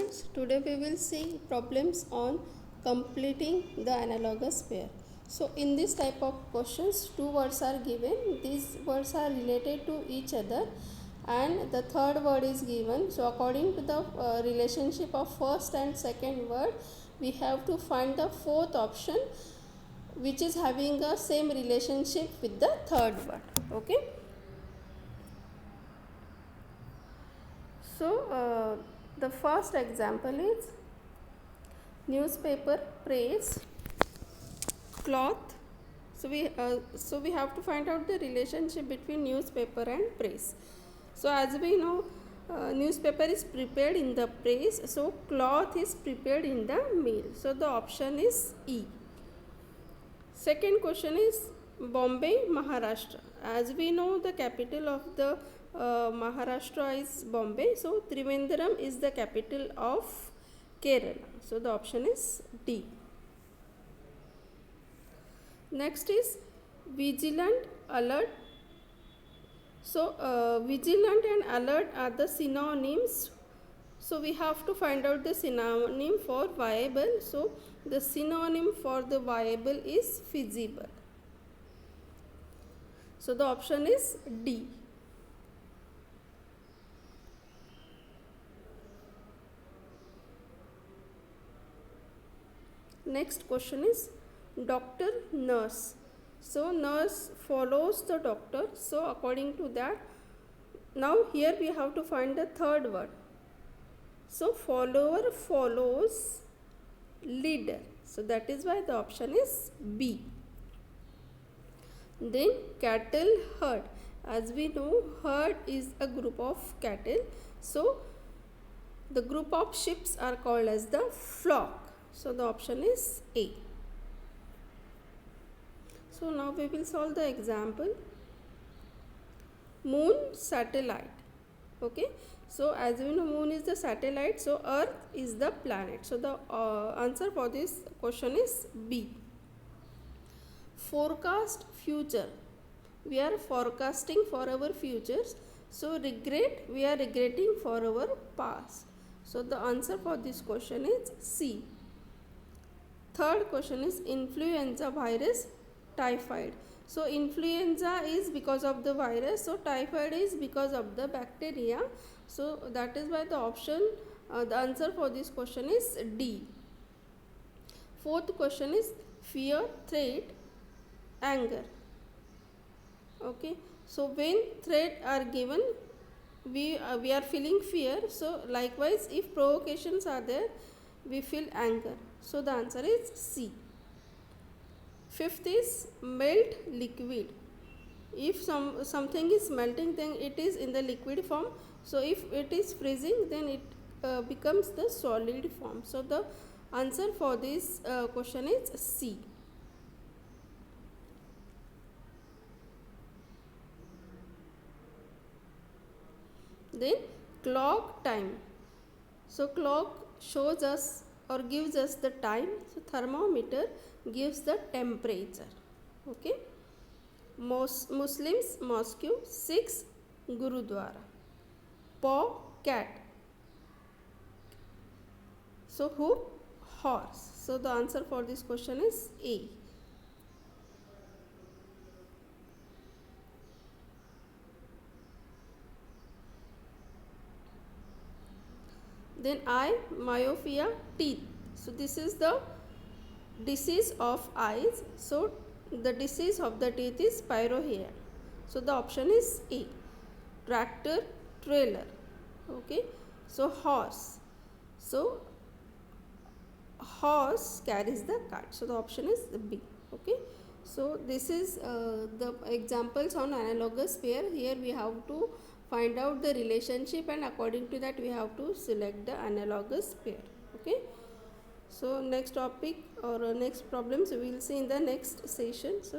students, today we will see problems on completing the analogous pair. So in this type of questions, two words are given. These words are related to each other and the third word is given. So according to the relationship of first and second word, we have to find the fourth option which is having the same relationship with the third word. Okay. So the first example is newspaper, praise, cloth. So we have to find out the relationship between newspaper and praise. So as we know, newspaper is prepared in the praise. So cloth is prepared in the mill. So the option is E. Second question is Bombay, Maharashtra. As we know, the capital of the Maharashtra is Bombay. So Trivandrum is the capital of Kerala. So the option is D. Next is vigilant, alert. So vigilant and alert are the synonyms. So we have to find out the synonym for viable. So the synonym for the viable is feasible. So the option is D. Next question is doctor, nurse. So nurse follows the doctor. So according to that, now here we have to find the third word. So follower follows leader. So that is why the option is B. Then cattle, herd. As we know, herd is a group of cattle. So the group of sheep are called as the flock. So the option is A. So now we will solve the example. Moon, satellite. Okay. So as we know, moon is the satellite. So earth is the planet. So the answer for this question is B. Forecast, future. We are forecasting for our futures. So regret, we are regretting for our past. So the answer for this question is C. Third question is influenza virus, typhoid. So influenza is because of the virus. So typhoid is because of the bacteria. So that is why the option, the answer for this question is D. Fourth question is fear, threat, anger. Okay. So when threat are given, we are feeling fear. So likewise, if provocations are there, we feel anger. So the answer is C. Fifth is melt, liquid. If something is melting, then it is in the liquid form. So if it is freezing, then it becomes the solid form. So the answer for this question is C. Then clock, time. So clock shows us or gives us the time. So thermometer gives the temperature. Okay. Muslims, mosque. 6, Gurudwara. Paw, cat. So who? Horse. So the answer for this question is A. Then eye, myopia, teeth. So this is the disease of eyes. So the disease of the teeth is pyrorhea. So the option is A. Tractor, trailer. Okay. So horse. So horse carries the cart. So the option is B. Okay. So this is the examples on analogous pair. Here we have to find out the relationship and according to that we have to select the analogous pair. Okay. So next topic or next problems we will see in the next session. So